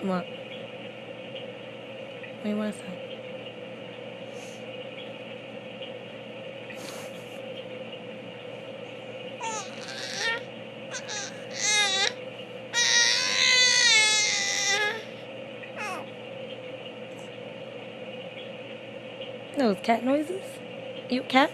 What? Wait, what is that? Those cat noises? You a cat?